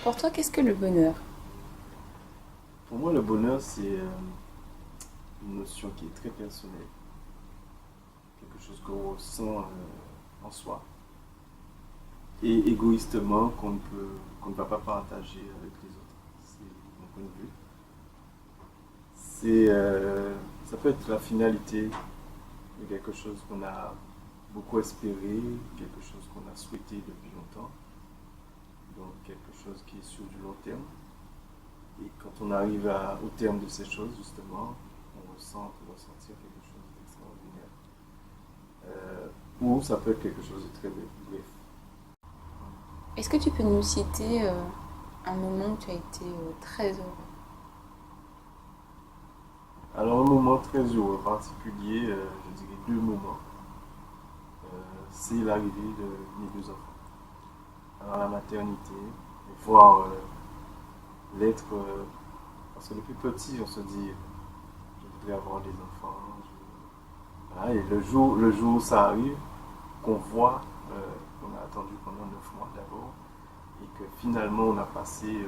Pour toi, qu'est-ce que le bonheur? Pour moi, le bonheur, c'est une notion qui est très personnelle, quelque chose qu'on ressent en soi, et égoïstement qu'on ne va pas partager avec les autres. C'est mon point de vue. Ça peut être la finalité de quelque chose qu'on a beaucoup espéré, quelque chose qu'on a souhaité depuis longtemps, donc quelque chose qui est sur du long terme. Et quand on arrive au terme de ces choses, justement, on peut ressentir quelque chose d'extraordinaire. Ou ça peut être quelque chose de très bref. Est-ce que tu peux nous citer un moment où tu as été très heureux? Alors, un moment très heureux, particulier, je dirais deux moments. C'est l'arrivée de mes deux enfants. Alors, la maternité, et voir l'être. Parce que depuis petit, on se dit, je voudrais avoir des enfants. Voilà, et le jour où ça arrive, qu'on voit, qu'on a attendu pendant 9 mois d'abord, et que finalement on a passé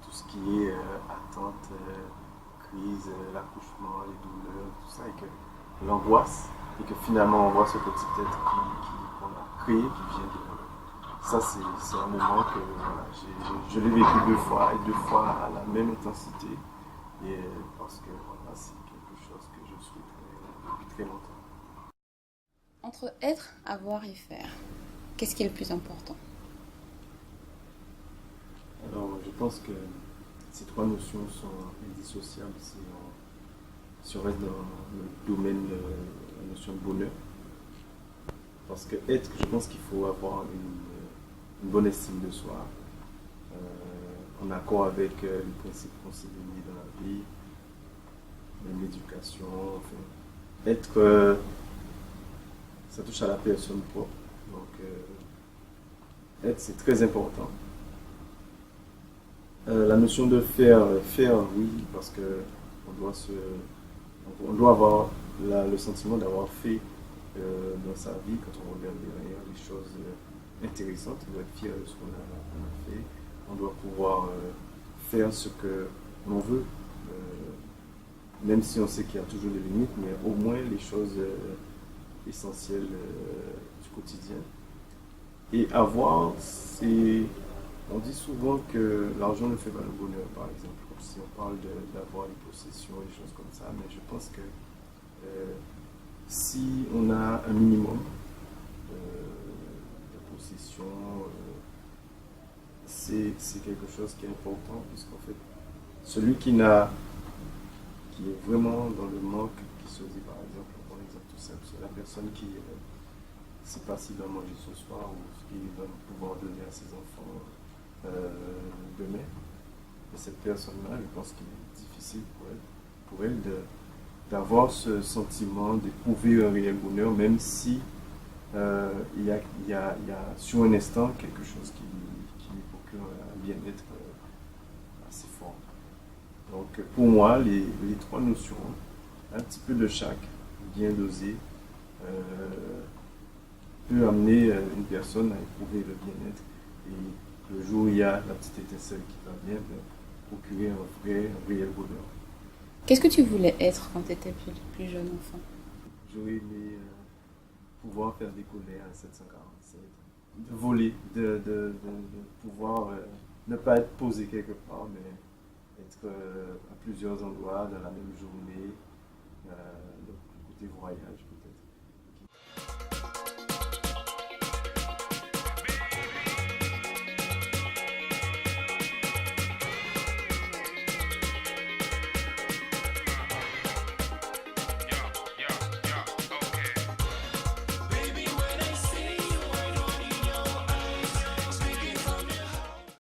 tout ce qui est attente, crise, l'accouchement, les douleurs, tout ça, et que l'angoisse, et que finalement on voit ce petit être qu'on a créé, qui vient de. Ça, c'est un moment que voilà, je l'ai vécu deux fois, et deux fois à la même intensité, et parce que voilà, c'est quelque chose que je souhaiterais depuis très longtemps. Entre être, avoir et faire, qu'est-ce qui est le plus important? Alors, je pense que ces trois notions sont indissociables si on reste dans le domaine de la notion de bonheur. Parce que être, je pense qu'il faut avoir une bonne estime de soi, en accord avec les principes qu'on s'est donnés dans la vie, même l'éducation. Enfin, être, ça touche à la personne propre. Donc, être, c'est très important. La notion de faire, oui, parce que on doit avoir le sentiment d'avoir fait dans sa vie, quand on regarde derrière les choses intéressantes, on doit être fier de ce qu'on a fait. On doit pouvoir faire ce que l'on veut, même si on sait qu'il y a toujours des limites, mais au moins les choses essentielles du quotidien. Et avoir, c'est. On dit souvent que l'argent ne fait pas le bonheur, par exemple, si on parle d'avoir une possession, des choses comme ça, mais je pense que si on a un minimum de possession, c'est quelque chose qui est important, puisqu'en fait, celui qui est vraiment dans le manque, qui se dit par exemple, un bon exemple tout simple, c'est la personne qui ne sait pas s'il va manger ce soir ou ce qu'il va pouvoir donner à ses enfants demain. Et cette personne-là, je pense qu'il est difficile pour elle d'avoir ce sentiment d'éprouver un réel bonheur, même si il y a sur un instant quelque chose qui lui procure un bien-être assez fort. Donc pour moi, les trois notions, un petit peu de chaque, bien dosé, euh, peut amener une personne à éprouver le bien-être. Et le jour où il y a la petite étincelle qui va bien, procurer un réel bonheur. Qu'est-ce que tu voulais être quand tu étais plus jeune enfant? J'aurais aimé pouvoir faire décoller un 747, de voler, de pouvoir ne pas être posé quelque part, mais être à plusieurs endroits dans la même journée, donc le côté voyage.